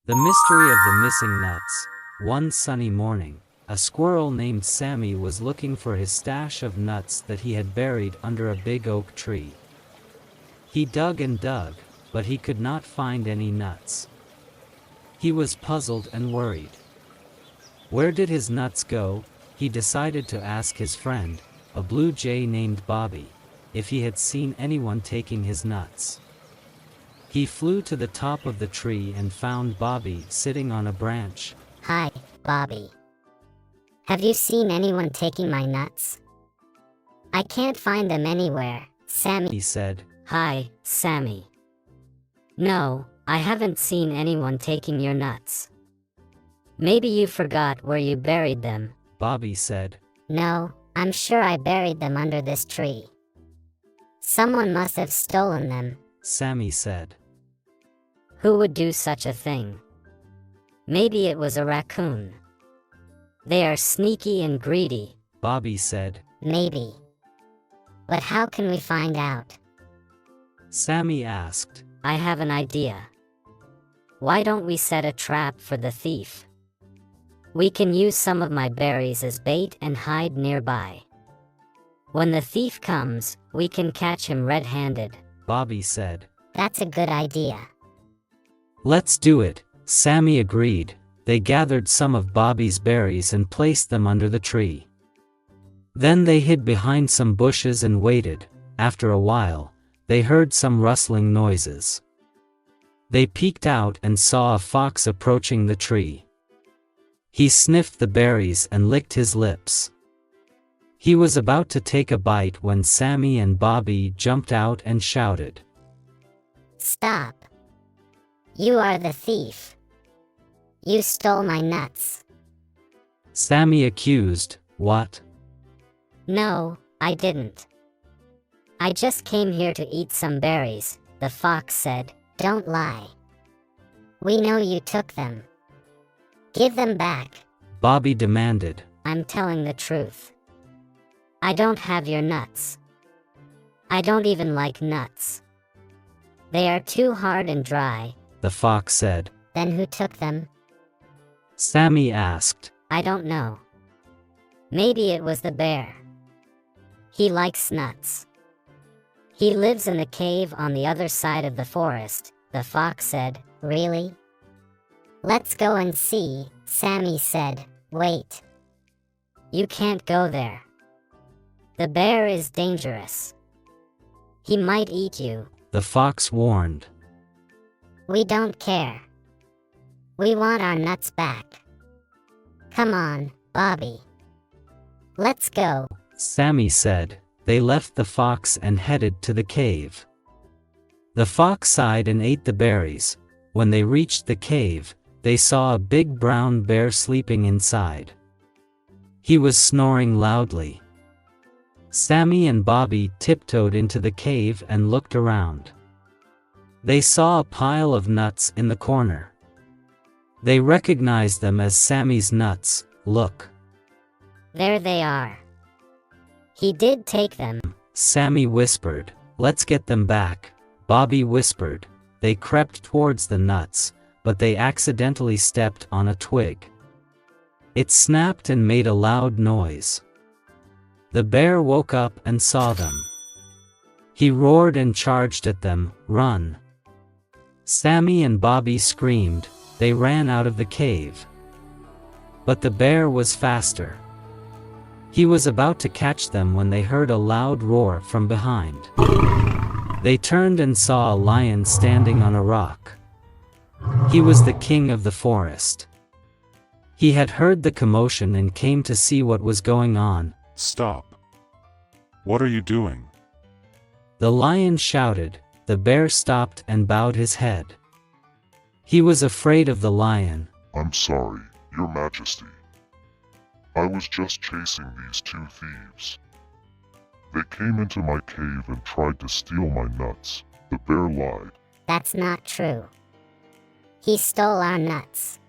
The mystery of the missing nuts. One sunny morning, a squirrel named Sammy was looking for his stash of nuts that he had buried under a big oak tree. He dug and dug, but he could not find any nuts. He was puzzled and worried. Where did his nuts go? He decided to ask his friend, a blue jay named Bobby, if he had seen anyone taking his nuts. He flew to the top of the tree and found Bobby sitting on a branch. Hi, Bobby. Have you seen anyone taking my nuts? I can't find them anywhere, Sammy He said. Hi, Sammy. No, I haven't seen anyone taking your nuts. Maybe you forgot where you buried them. Bobby said. No, I'm sure I buried them under this tree. Someone must have stolen them, Sammy said. Who would do such a thing? Maybe it was a raccoon. They are sneaky and greedy, Bobby said. Maybe. But how can we find out? Sammy asked. I have an idea. Why don't we set a trap for the thief? We can use some of my berries as bait and hide nearby. When the thief comes, we can catch him red-handed, Bobby said. That's a good idea. Let's do it, Sammy agreed. They gathered some of Bobby's berries and placed them under the tree. Then they hid behind some bushes and waited. After a while, they heard some rustling noises. They peeked out and saw a fox approaching the tree. He sniffed the berries and licked his lips. He was about to take a bite when Sammy and Bobby jumped out and shouted. Stop. You are the thief. You stole my nuts. Sammy accused. What? No, I didn't. I just came here to eat some berries, the fox said. Don't lie. We know you took them. Give them back. Bobby demanded. I'm telling the truth. I don't have your nuts. I don't even like nuts. They are too hard and dry. The fox said. Then who took them? Sammy asked. I don't know. Maybe it was the bear. He likes nuts. He lives in the cave on the other side of the forest, the fox said. Really? Let's go and see, Sammy said. Wait. You can't go there. The bear is dangerous. He might eat you. The fox warned. We don't care. We want our nuts back. Come on, Bobby. Let's go, Sammy said. They left the fox and headed to the cave. The fox sighed and ate the berries. When they reached the cave, they saw a big brown bear sleeping inside. He was snoring loudly. Sammy and Bobby tiptoed into the cave and looked around. They saw a pile of nuts in the corner. They recognized them as Sammy's nuts. Look. there they are. He did take them, Sammy whispered. Let's get them back. Bobby whispered. They crept towards the nuts, but they accidentally stepped on a twig. It snapped and made a loud noise. The bear woke up and saw them. He roared and charged at them. Run! Sammy and Bobby screamed. They ran out of the cave. But the bear was faster. He was about to catch them when they heard a loud roar from behind. They turned and saw a lion standing on a rock. He was the king of the forest. He had heard the commotion and came to see what was going on. Stop. What are you doing? The lion shouted. The bear stopped and bowed his head. He was afraid of the lion. I'm sorry, Your Majesty. I was just chasing these two thieves. They came into my cave and tried to steal my nuts. The bear lied. That's not true. He stole our nuts.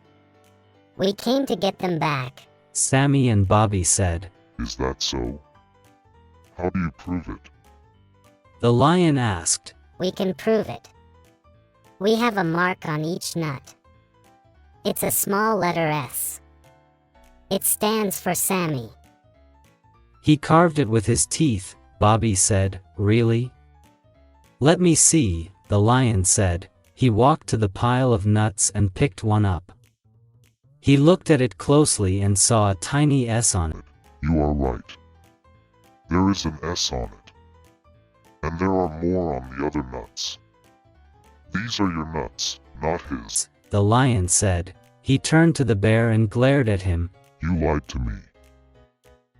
We came to get them back. Sammy and Bobby said. Is that so? How do you prove it? The lion asked. We can prove it. We have a mark on each nut. It's a small letter S. It stands for Sammy. He carved it with his teeth, Bobby said. Really? Let me see, the lion said. He walked to the pile of nuts and picked one up. He looked at it closely and saw a tiny S on it. You are right. There is an S on it. And there are more on the other nuts. These are your nuts, not his, the lion said. He turned to the bear and glared at him. You lied to me.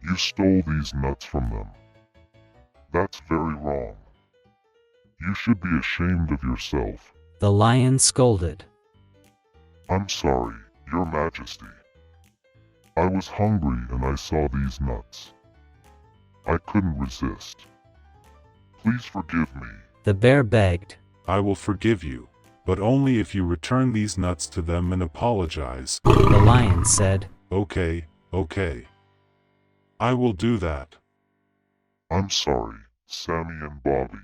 You stole these nuts from them. That's very wrong. You should be ashamed of yourself, the lion scolded. I'm sorry, Your Majesty. I was hungry and I saw these nuts. I couldn't resist. Please forgive me. The bear begged. I will forgive you, but only if you return these nuts to them and apologize. The lion said. Okay, okay. I will do that. I'm sorry, Sammy and Bobby.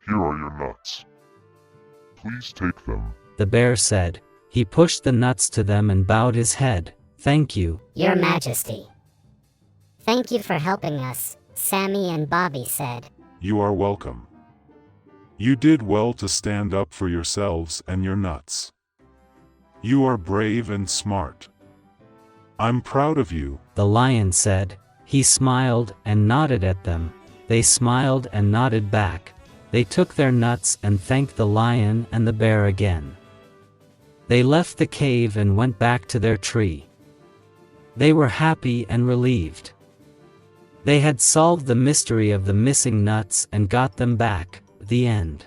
Here are your nuts. Please take them, the bear said. He pushed the nuts to them and bowed his head. Thank you, Your Majesty. Thank you for helping us, Sammy and Bobby said. You are welcome. You did well to stand up for yourselves and your nuts. You are brave and smart. I'm proud of you, the lion said. He smiled and nodded at them. They smiled and nodded back. They took their nuts and thanked the lion and the bear again. They left the cave and went back to their tree. They were happy and relieved. They had solved the mystery of the missing nuts and got them back. The end.